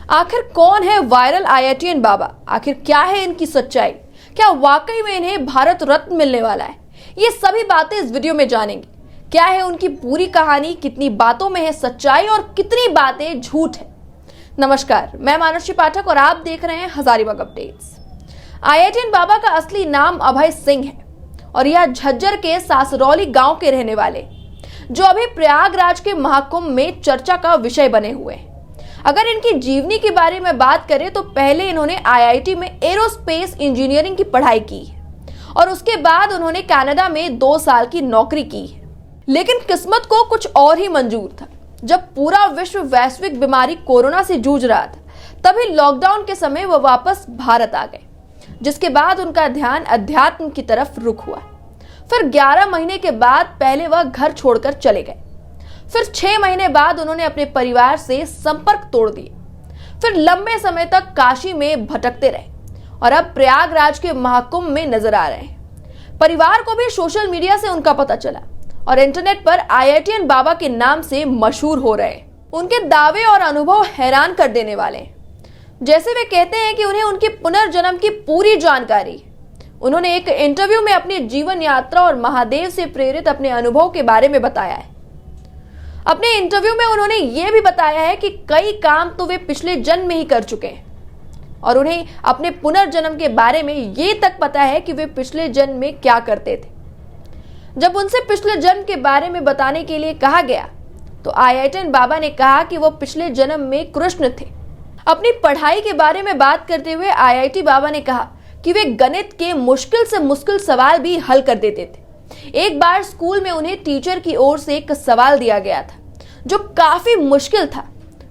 आखिर कौन है वायरल आईआईटीएन बाबा? आखिर क्या है इनकी सच्चाई? क्या वाकई में इन्हें भारत रत्न मिलने वाला है? ये सभी बातें इस वीडियो में जानेंगे। क्या है उनकी पूरी कहानी, कितनी बातों में है सच्चाई और कितनी बातें झूठ है। नमस्कार, मैं मानसी पाठक और आप देख रहे हैं हजारीबाग अपडेट्स। आईआईटीएन बाबा का असली नाम अभय सिंह है और यह झज्जर के सासरौली गांव के रहने वाले, जो अभी प्रयागराज के महाकुंभ में चर्चा का विषय बने हुए हैं। अगर इनकी जीवनी के बारे में बात करें तो पहले इन्होंने आईआईटी में एरोस्पेस इंजीनियरिंग की पढ़ाई की है और उसके बाद उन्होंने कनाडा में 2 साल की नौकरी की है। लेकिन किस्मत को कुछ और ही मंजूर था। जब पूरा विश्व वैश्विक बीमारी कोरोना से जूझ रहा था, तभी लॉकडाउन के समय वह वापस भारत आ गए, जिसके बाद उनका ध्यान अध्यात्म की तरफ रुख हुआ। फिर 11 महीने के बाद पहले वह घर छोड़कर चले गए। फिर 6 महीने बाद उन्होंने अपने परिवार से संपर्क तोड़ दिया। फिर लंबे समय तक काशी में भटकते रहे और अब प्रयागराज के महाकुंभ में नजर आ रहे हैं। परिवार को भी सोशल मीडिया से उनका पता चला और इंटरनेट पर आईआईटीएन बाबा के नाम से मशहूर हो रहे। उनके दावे और अनुभव हैरान कर देने वाले हैं। जैसे वे कहते हैं कि उन्हें उनके पुनर्जन्म की पूरी जानकारी। उन्होंने एक इंटरव्यू में अपनी जीवन यात्रा और महादेव से प्रेरित अपने अनुभव के बारे में बताया है। अपने इंटरव्यू में उन्होंने यह भी बताया है कि कई काम तो वे पिछले जन्म में ही कर चुके हैं और उन्हें अपने पुनर्जन्म के बारे में ये तक पता है कि वे पिछले जन्म में क्या करते थे। जब उनसे पिछले जन्म के बारे में बताने के लिए कहा गया तो आईआईटीएन बाबा ने कहा कि वो पिछले जन्म में कृष्ण थे। अपनी पढ़ाई के बारे में बात करते हुए आईआईटी बाबा ने कहा कि वे गणित के मुश्किल से मुश्किल सवाल भी हल कर देते थे। एक बार स्कूल में उन्हें टीचर की ओर से एक सवाल दिया गया था जो काफी मुश्किल था।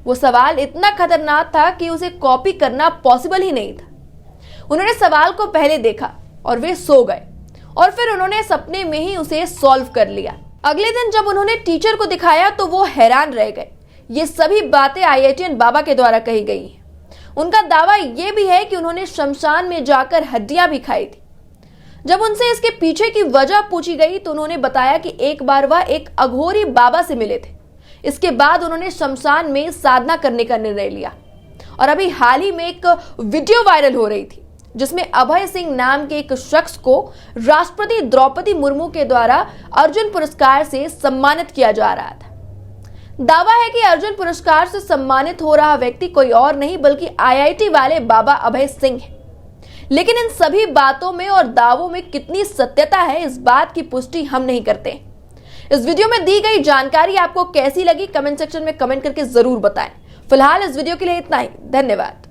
वो सवाल इतना खतरनाक था कि उसे कॉपी करना पॉसिबल ही नहीं था। उन्होंने सवाल को पहले देखा और वे सो गए और फिर उन्होंने सपने में ही उसे सॉल्व कर लिया। अगले दिन जब उन्होंने टीचर को दिखाया तो वो हैरान रह गए। ये सभी बातें आईआईटीएन बाबा के द्वारा कही गई हैं। उनका दावा यह भी है कि उन्होंने शमशान में जाकर हड्डियां भी खाई थी। जब उनसे इसके पीछे की वजह पूछी गई तो उन्होंने बताया कि एक बार वह एक अघोरी बाबा से मिले थे। इसके बाद उन्होंने शमशान में साधना करने का निर्णय लिया और अभी हाल ही में एक वीडियो वायरल हो रही थी जिसमें अभय सिंह नाम के एक शख्स को राष्ट्रपति द्रौपदी मुर्मू के द्वारा अर्जुन पुरस्कार से सम्मानित किया जा रहा था। दावा है कि अर्जुन पुरस्कार से सम्मानित हो रहा व्यक्ति कोई और नहीं बल्कि आईआईटी वाले बाबा अभय सिंह है। लेकिन इन सभी बातों में और दावों में कितनी सत्यता है, इस बात की पुष्टि हम नहीं करते। इस वीडियो में दी गई जानकारी आपको कैसी लगी, कमेंट सेक्शन में कमेंट करके जरूर बताएं। फिलहाल इस वीडियो के लिए इतना ही। धन्यवाद।